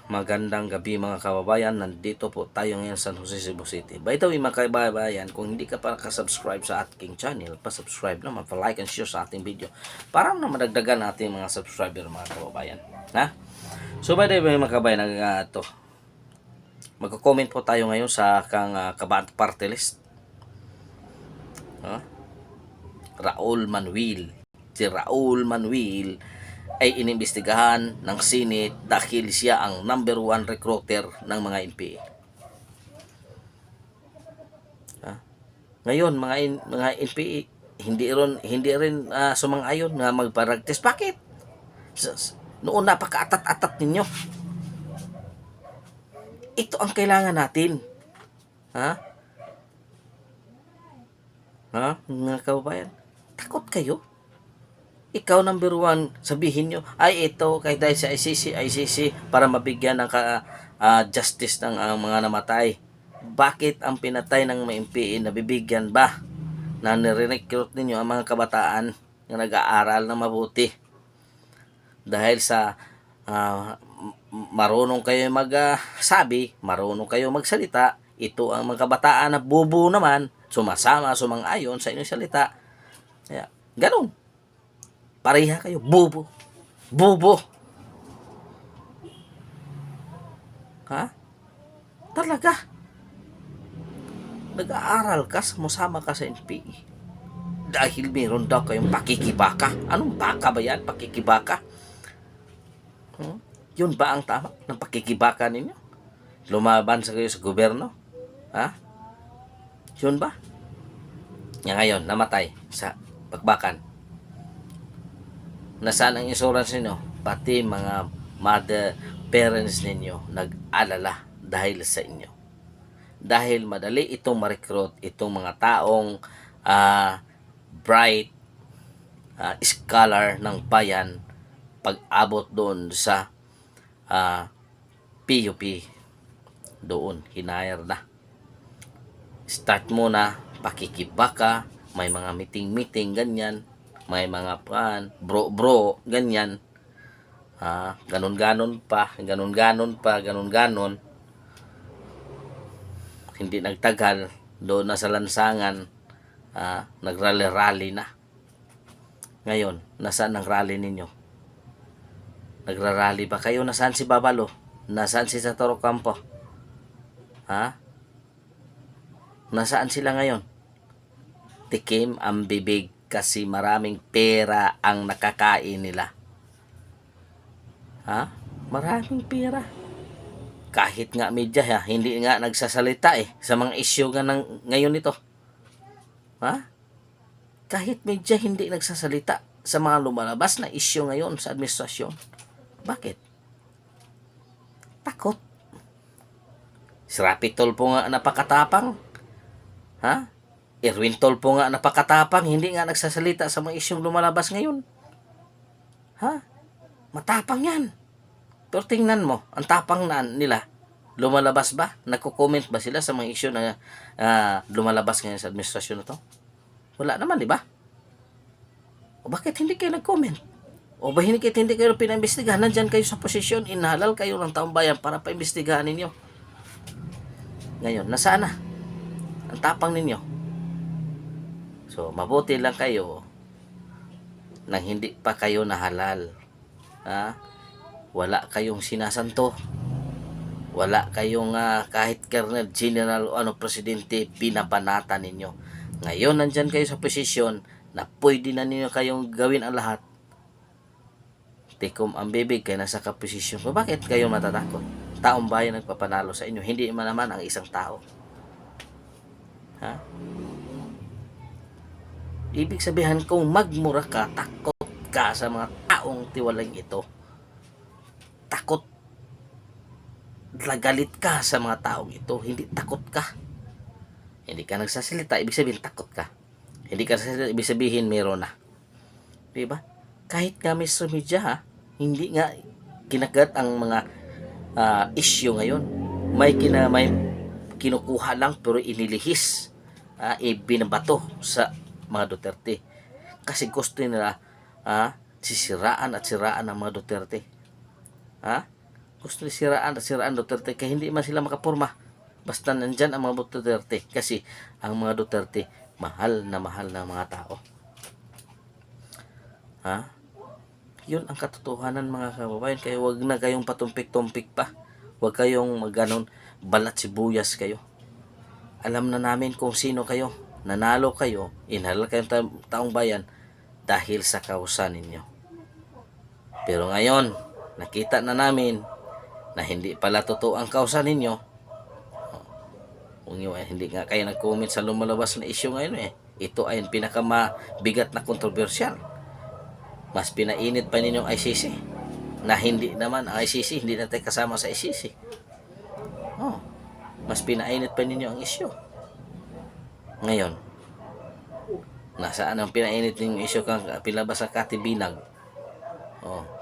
Magandang gabi mga kababayan. Nandito po tayo ngayon sa San Jose, Cebu City. By the way mga kababayan, kung hindi ka pa nakasubscribe sa ating channel, pa-subscribe naman, pa-like and share sa ating video para na madagdagan natin mga subscriber mga kababayan. Ha? So by the way mga kababayan, magko-comment po tayo ngayon sa Kabataan Party List. Raul Manuel. Si Raul Manuel ay inimbestigahan ng Senate dahil siya ang number 1 recruiter ng mga NPA. Ngayon mga NPA hindi rin sumang-ayon nga magparag-test. Bakit? Noon napaka-atat-atat ninyo. Ito ang kailangan natin. Mga kababayan, takot kayo? Ikaw number 1, sabihin nyo, ay ito, kahit dahil sa ICC, para mabigyan ng justice ng mga namatay. Bakit ang pinatay ng mga MPA nabibigyan ba na nire-recruit ninyo ang mga kabataan na nag-aaral na mabuti? Dahil sa marunong kayo magsabi, marunong kayo magsalita, ito ang mga kabataan na bubu naman, sumang-ayon sa inyong salita. Kaya, ganun. Pareha kayo, bubo. Talaga. Nag-aaral ka, sumasama ka sa NPA. Dahil meron daw kayong pakikibaka. Anong baka ba yan? Pakikibaka? Yun ba ang tama ng pakikibaka ninyo? Lumaban sa kayo sa gobyerno? Yun ba? Ngayon, namatay sa pagbakan. Nasaan ang insurance ninyo? Pati mga parents ninyo nag-alala dahil sa inyo. Dahil madali itong ma-recruit itong mga taong bright scholar ng bayan pag-abot doon sa PUP. Doon, hinire na. Start muna, pakikibaka, may mga meeting, ganyan. May mga bro, ganyan. Ganon pa. Hindi nagtagal, doon na sa lansangan, nagrally na. Ngayon, nasaan ang rally ninyo? Nagrarally ba kayo? Nasaan si Babalo? Nasaan si Satoro Campo? Nasaan sila ngayon? Tikim ang bibig kasi maraming pera ang nakakain nila. Maraming pera. Kahit nga media, hindi nga nagsasalita sa mga issue nga ngayon ito. Kahit media hindi nagsasalita sa mga lumalabas na issue ngayon sa administrasyon. Bakit? Takot. Si Rapi Tulfo nga napakatapang. Erwin Tulfo nga napakatapang, hindi nga nagsasalita sa mga isyong lumalabas ngayon. Matapang yan. Pero tingnan mo, ang tapang nila, lumalabas ba? Nagko-comment ba sila sa mga isyu na lumalabas ngayon sa administrasyon na to? Wala naman, di ba? O bakit hindi kayo nag-comment? O ba hindi kayo pinaimbestigahan? Nandyan kayo sa posisyon, inhalal kayo ng taong bayan para paimbestigahan ninyo. Ngayon, nasaan na? Ang tapang ninyo. So, mabuti lang kayo nang hindi pa kayo nahalal. Wala kayong sinasanto. Wala kayong kahit Colonel, General o Presidente, binabanata ninyo. Ngayon, nandyan kayo sa posisyon na pwede na ninyo kayong gawin ang lahat. Tikom ang bibig kayo nasa kaposisyon. So, bakit kayo matatakot? Taong bayan nagpapanalo sa inyo. Hindi naman ang isang tao. Ibig sabihin, kung magmura ka, takot ka sa mga taong tiwalang ito. Takot. Galit ka sa mga taong ito. Hindi takot ka. Hindi ka nagsasalita, ibig sabihin takot ka. Hindi ka nagsasalita, ibig sabihin meron na. Diba? Kahit nga may media, hindi nga kinagat ang mga issue ngayon. May kinukuha lang pero inilihis. Ibinabato sa mga Duterte kasi gusto nila sisiraan ang mga Duterte. gusto nila siraan Duterte kaya hindi man sila makapurma. Basta nandyan ang mga Duterte kasi ang mga Duterte mahal na mga tao. Ha? Yun ang katotohanan mga kababayan. Kaya wag na kayong patumpik-tumpik pa. Wag kayong maganon balat sibuyas kayo. Alam na namin kung sino kayo. Nanalo kayo, inhalal kayong taong bayan dahil sa kausan ninyo. Pero ngayon, nakita na namin na hindi pala totoo ang kausan ninyo. Kung hindi nga kayo nag-comment sa lumalabas na issue ngayon ito ay pinakamabigat na kontrobersyal. Mas pinainit pa ninyong ICC na hindi naman ang ICC, hindi natin kasama sa ICC. Mas pinainit pa ninyo ang issue. Ngayon, nasaan ang pinainit ng issue kang pinabas sa Katibinag?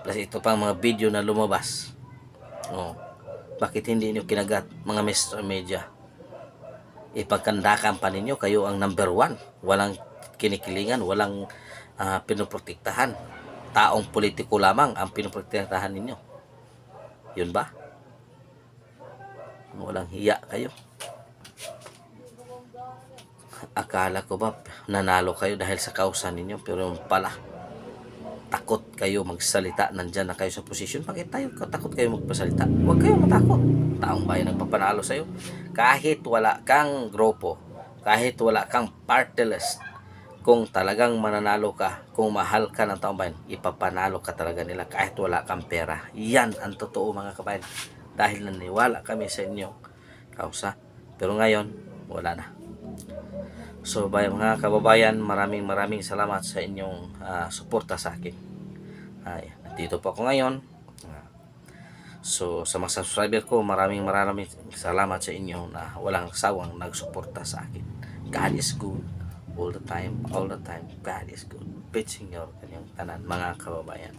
Plus ito pang mga video na lumabas. Bakit hindi niyo kinagat mga Mr. Media? Ipagkandakan pa ninyo, kayo ang number 1. Walang kinikilingan, walang pinoprotektahan. Taong politiko lamang ang pinoprotektahan ninyo. Yun ba? Walang hiya kayo. Akala ko ba nanalo kayo dahil sa kausan ninyo, pero pala takot kayo magsalita. Nandyan na kayo sa posisyon. Bakit takot kayo magpasalita? Huwag kayo matakot. Taong bayan nagpapanalo sa'yo. Kahit wala kang grupo, kahit wala kang party list, kung talagang mananalo ka, kung mahal ka ng taong bayan, ipapanalo ka talaga nila kahit wala kang pera. Yan ang totoo mga kabayan. Dahil naniwala kami sa inyo kausa. Pero ngayon, wala na. So mga kababayan, maraming salamat sa inyong suporta sa akin. Dito po ako ngayon. So sa mga subscriber ko, maraming salamat sa inyo na walang sawang nagsuporta sa akin. God is good all the time. God is good. Pitching your kanyang tanan mga kababayan.